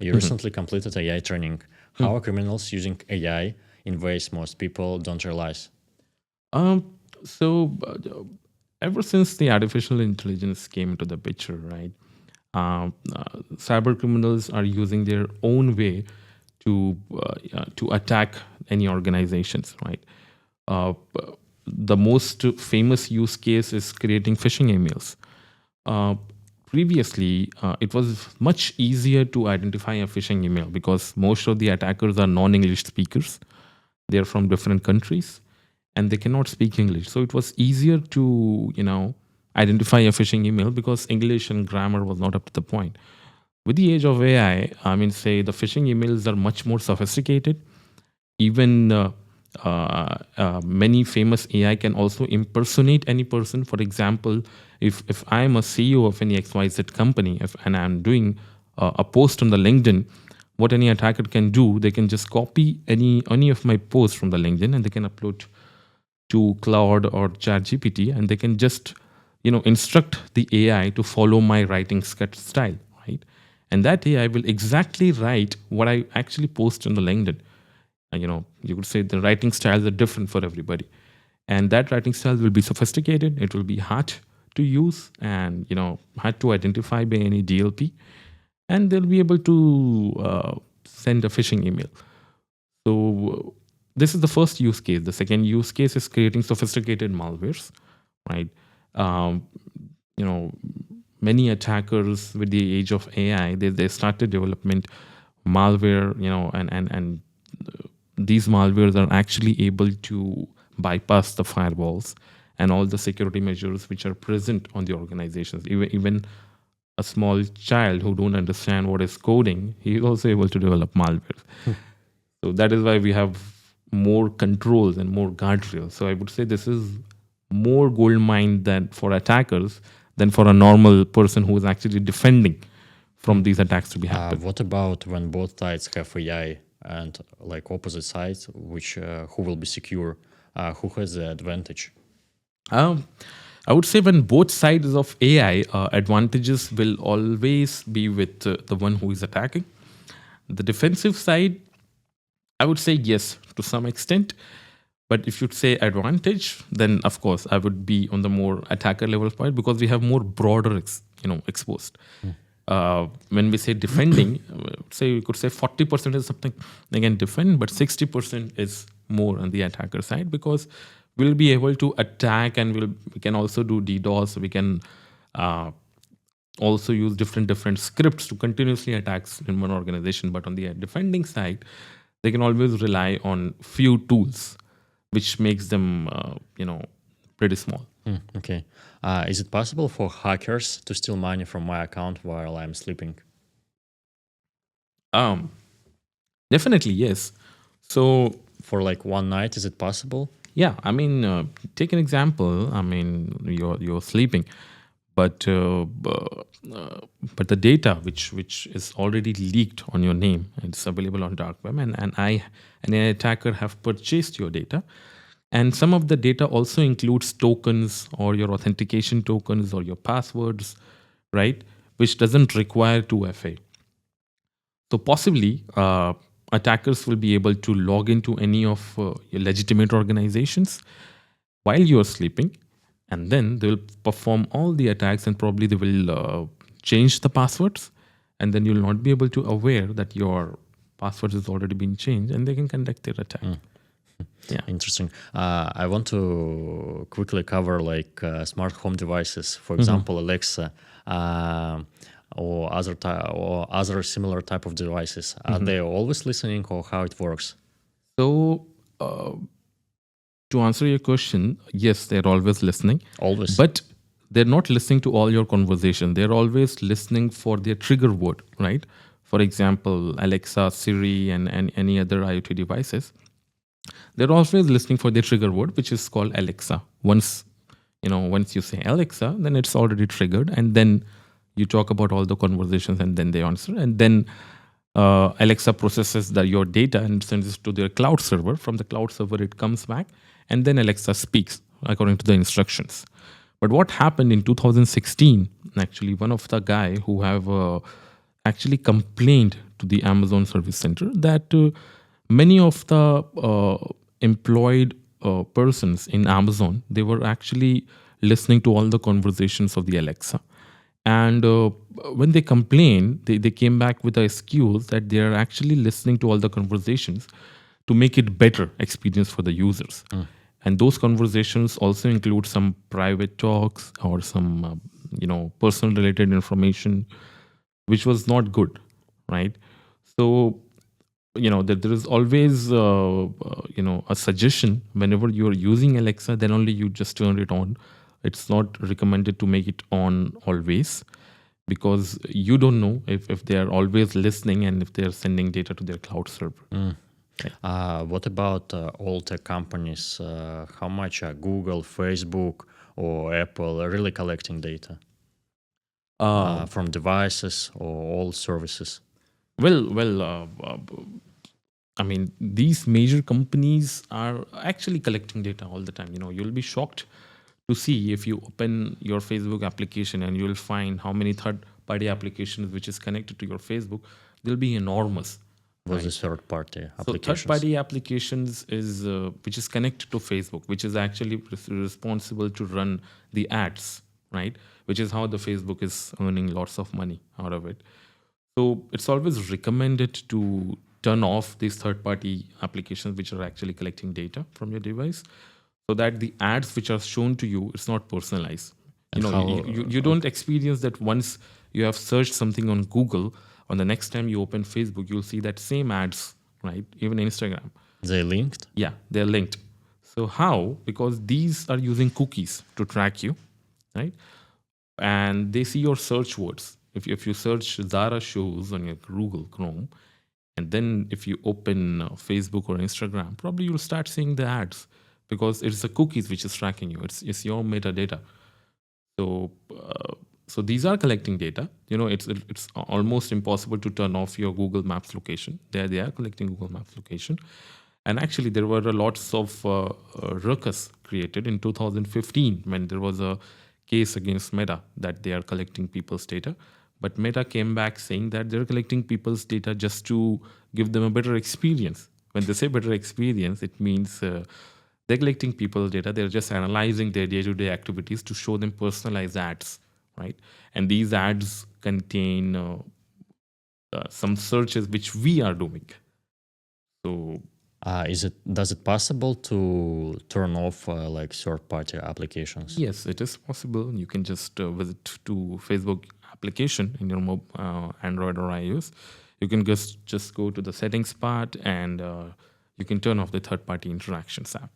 You recently completed AI training. How are criminals using AI in ways most people don't realize? Um, so ever since the artificial intelligence came into the picture, right? Cyber criminals are using their own way to attack any organizations, right? The most famous use case is creating phishing emails. Uh, Previously, it was much easier to identify a phishing email because most of the attackers are non-English speakers. They're from different countries and they cannot speak English. So it was easier to, identify a phishing email because English and grammar was not up to the point. With the age of AI, I mean, say the phishing emails are much more sophisticated. Even many famous AI can also impersonate any person. For example, if I'm a CEO of any XYZ company and I'm doing a post on the LinkedIn, what any attacker can do, they can just copy any of my posts from the LinkedIn and they can upload to Cloud or ChatGPT, and they can just instruct the AI to follow my writing style, right? And that AI will exactly write what I actually post on the LinkedIn. You could say the writing styles are different for everybody, and that writing style will be sophisticated. It will be hard to use and hard to identify by any DLP, and they'll be able to send a phishing email. So this is the first use case. The second use case is creating sophisticated malwares, right? Um, you know, Many attackers with the age of AI, they started development malware, and these malwares are actually able to bypass the firewalls and all the security measures which are present on the organizations. Even a small child who don't understand what is coding, he is also able to develop malware. So that is why we have more controls and more guardrails. So I would say this is more gold mine than for attackers than for a normal person who is actually defending from these attacks to be happening. What about when both sides have AI and like opposite sides, which who will be secure? Who has the advantage? I would say when both sides of AI, advantages will always be with the one who is attacking. The defensive side, I would say yes to some extent. But if you'd say advantage, then of course I would be on the more attacker level part because we have more broader, exposed. When we say defending, say we could say 40% is something they can defend, but 60% is more on the attacker side because we'll be able to attack and we can also do DDoS. We can also use different scripts to continuously attack in one organization. But on the defending side, they can always rely on few tools, which makes them, pretty small. Okay. Is it possible for hackers to steal money from my account while I'm sleeping? Definitely, yes. So For like one night, is it possible? yeah, I mean, take an example. I mean, you're sleeping, but the data which is already leaked on your name, it's available on dark web, and an attacker have purchased your data, and some of the data also includes tokens or your authentication tokens or your passwords, right? Which doesn't require 2FA. So possibly attackers will be able to log into any of your legitimate organizations while you're sleeping, and then they will perform all the attacks and probably they will change the passwords, and then you'll not be able to aware that your passwords has already been changed, and they can conduct their attack. Yeah. Interesting. I want to quickly cover like smart home devices, for example, Alexa, or other similar type of devices. Are they always listening, or how it works? So to answer your question, yes, they're always listening. Always. But they're not listening to all your conversation. They're always listening for their trigger word, right? For example, Alexa, Siri, and any other IoT devices. They're always listening for their trigger word, which is called Alexa. Once you say Alexa, then it's already triggered, and then you talk about all the conversations, and then they answer, and then Alexa processes your data and sends it to their cloud server. From the cloud server, it comes back, and then Alexa speaks according to the instructions. But what happened in 2016? Actually, one of the guy who have actually complained to the Amazon Service Center that many of the employed persons in Amazon, they were actually listening to all the conversations of the Alexa. And when they complained, they came back with the excuse that they are actually listening to all the conversations to make it better experience for the users. And those conversations also include some private talks or some personal related information, which was not good, right? So that there is always a suggestion whenever you are using Alexa, then only you just turn it on. It's not recommended to make it on always, because you don't know if they are always listening and if they are sending data to their cloud server. What about all tech companies? How much are Google, Facebook, or Apple really collecting data from devices or all services? I mean, these major companies are actually collecting data all the time. You'll be shocked to see if you open your Facebook application and you'll find how many third-party applications which is connected to your Facebook. They'll be enormous. What is third-party applications? So third-party applications is which is connected to Facebook, which is actually responsible to run the ads, right? Which is how the Facebook is earning lots of money out of it. So it's always recommended to turn off these third-party applications which are actually collecting data from your device, so that the ads which are shown to you, it's not personalized. You don't experience that once you have searched something on Google, on the next time you open Facebook, you'll see that same ads, right? Even Instagram. They linked? Yeah, they're linked. So how? Because these are using cookies to track you, right? And they see your search words. If you search Zara shoes on your Google Chrome, and then if you open Facebook or Instagram, probably you'll start seeing the ads, because it's the cookies which is tracking you. It's your metadata. So these are collecting data. It's almost impossible to turn off your Google Maps location. They are collecting Google Maps location. And actually, there were lots of ruckus created in 2015 when there was a case against Meta that they are collecting people's data. But Meta came back saying that they're collecting people's data just to give them a better experience. When they say better experience, it means they're collecting people's data. They're just analyzing their day-to-day activities to show them personalized ads, right? And these ads contain some searches which we are doing. So, does it possible to turn off like third-party applications? Yes, it is possible. You can just visit to Facebook application in your Android or iOS. You can just go to the settings part and you can turn off the third-party interactions app.